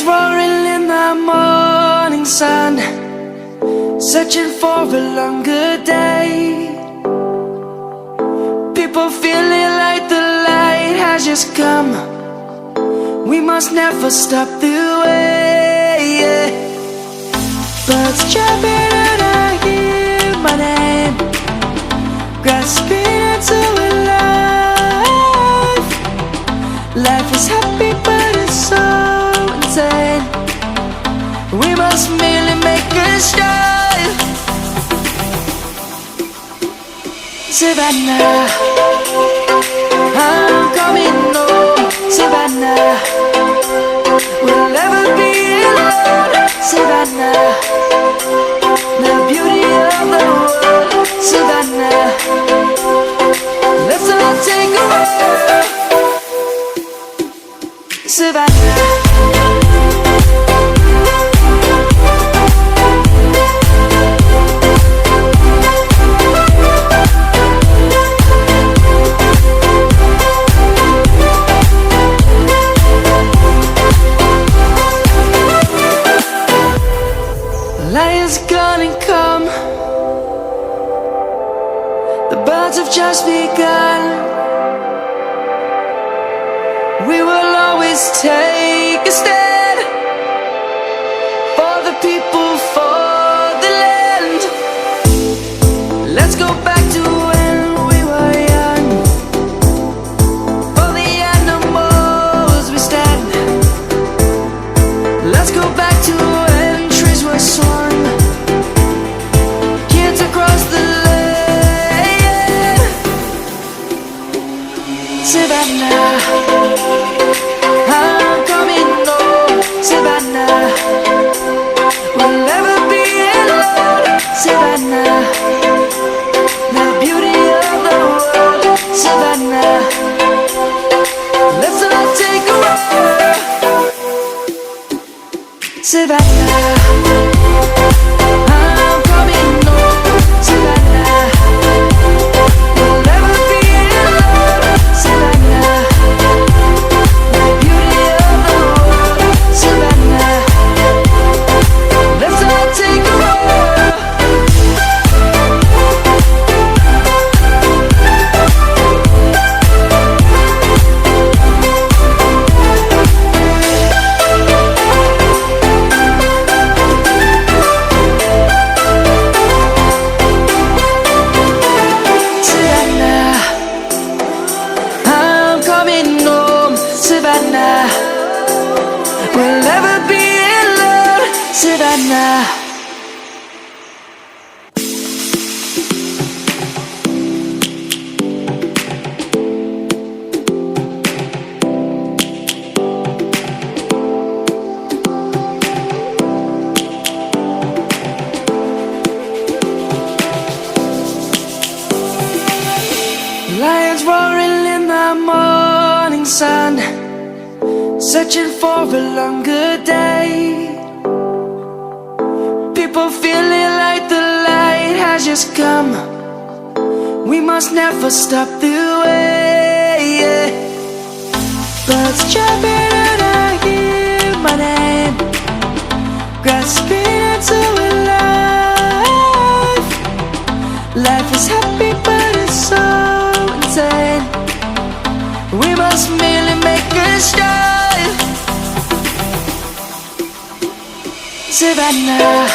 roaring in the morning sun, searching for a longer day. People feeling like the light has just come. We must never stop the way. Birds chirping and I hear my name, grasping into a life. Life is happy but it's so insane. We must merely make a start. Savannah, I'm coming home. Savannah, we'll never be alone. Savannah, the beauty of the world. Savannah, let's all take a walk. Savannah. Lion's gonna come. The birds have just begun. We will always take a stand for the people, for the land. Let's go back to when we were young. For the animals we stand. Let's go back to when trees were swung. Kids across the land. Savannah, I'm coming home. Savannah, we'll never be alone. Savannah, the beauty of the world. Savannah, let's all take a walk. Savannah, I'm coming home. Savannah, we'll never be alone. Savannah, the beauty of the world. Savannah, let's all take a walk. Savannah, I'm coming home. Savannah, we'll never be alone. Savannah. Lions roaring in the morning sun, searching for a longer day. People feeling like the light has just come. We must never stop the way. Birds chirping and I hear my name, grasping into a life. Life is happy but it's so insane. We must merely make a start. Savannah,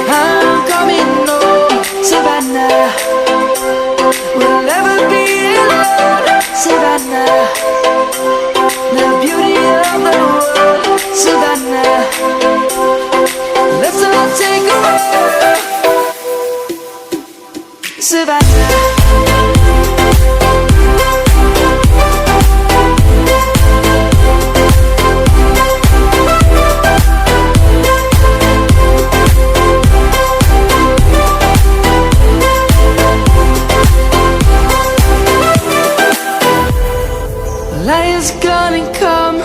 I'm coming home. Savannah, we'll never be alone. Savannah, the beauty of the world. Savannah, let's all take a walk. Savannah. Lion's gonna come.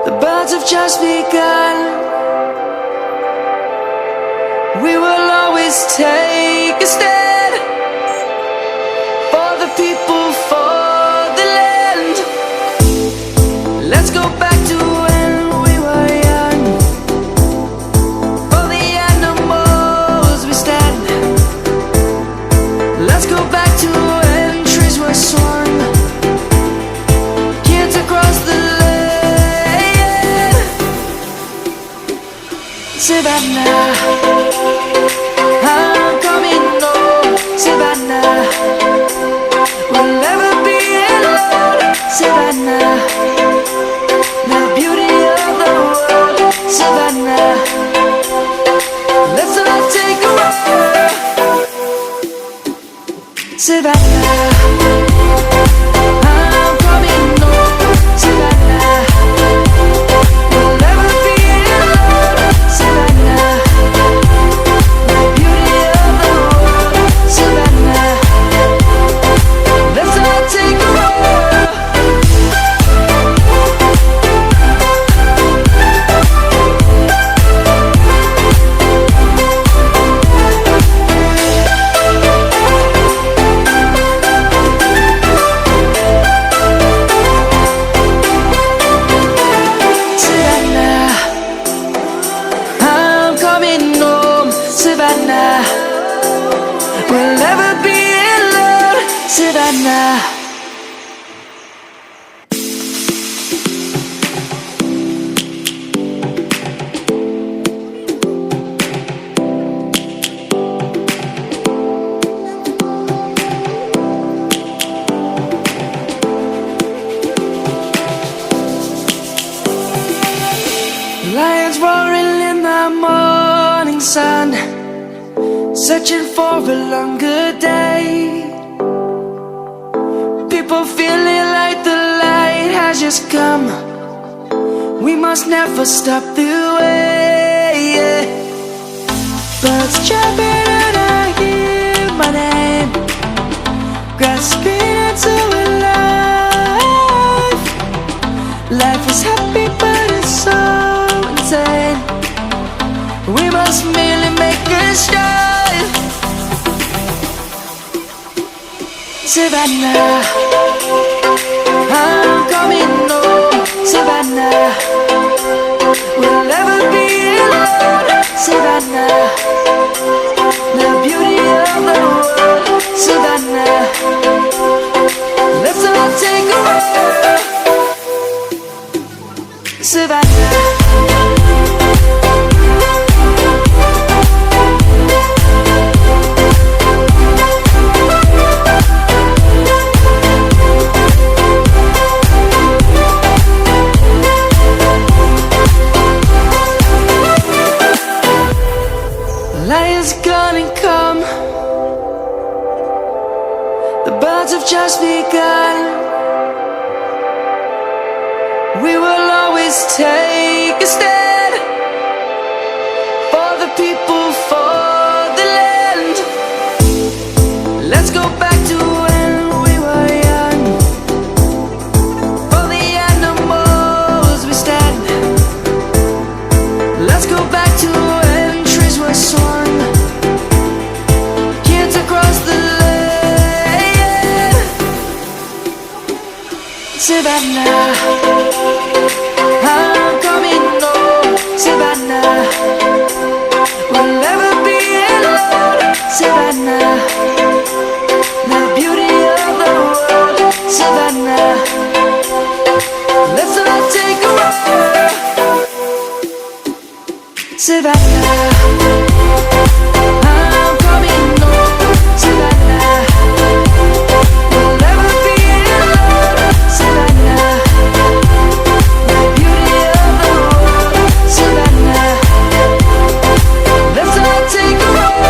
The birds have just begun. We will always take a stand for the people, for the land. Let's go back to when we were young. For the animals we stand. Let's go back to when trees were swung. Kids across the land. Savannah, I'm coming home. Savannah, we'll never be alone. Savannah, the beauty of the world. Savannah, let's all take a walk. Savannah, I'm coming home. Savannah, we'll never be alone. Savannah, the beauty of the world. Savannah, let's all take a walk. Savannah, I'm coming home. Savannah, we'll never be alone. Savannah. Lions roaring in the morning sun, searching for a longer day. People feeling like the light has just come. We must never stop the way. Birds chirping and I hear my name, grasping into a life. Life is happy but it's so insane. We must merely make a start. Savannah, I'm coming home. Savannah, we'll never be alone. Savannah, the beauty of the world. Savannah, let's all take a walk. Savannah. Lion's gonna come. The birds have just begun. We will always take a stand for the people, for the land. Let's go back to when we were young. For the animals we stand. Let's go back to when trees were swung. Kids across the land. Savannah, I'm coming home. Savannah, we'll never be alone. Savannah, the beauty of the world. Savannah, let's all take a walk. Savannah, I'm coming home. Savannah, we'll never be alone. Savannah, the beauty of the world. Savannah, let's all take a walk.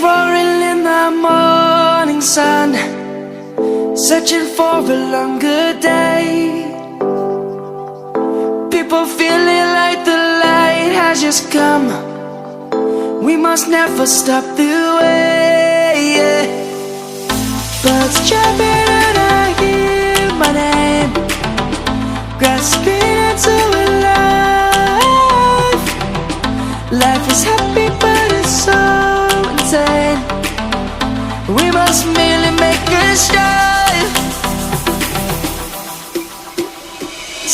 roaring in the morning sun, searching for a longer day. People feeling like the light has just come. We must never stop the way, yeah. Birds chirping and I hear my name, grasping into a life. Life is happy but it's so insane. We must merely make a strive.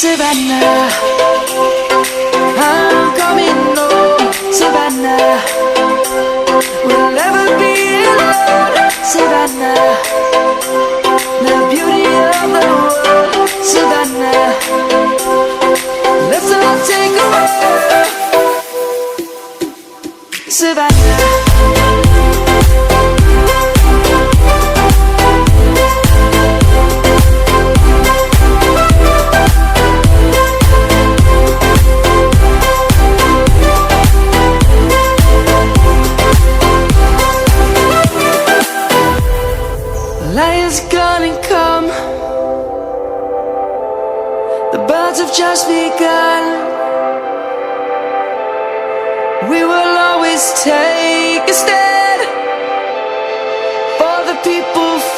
Savannah, I'm coming home. Savannah, we'll never be alone. Savannah, the beauty of the world. Savannah, let's all take a walk. Savannah. Lion's gonna come. The birds have just begun. We will always take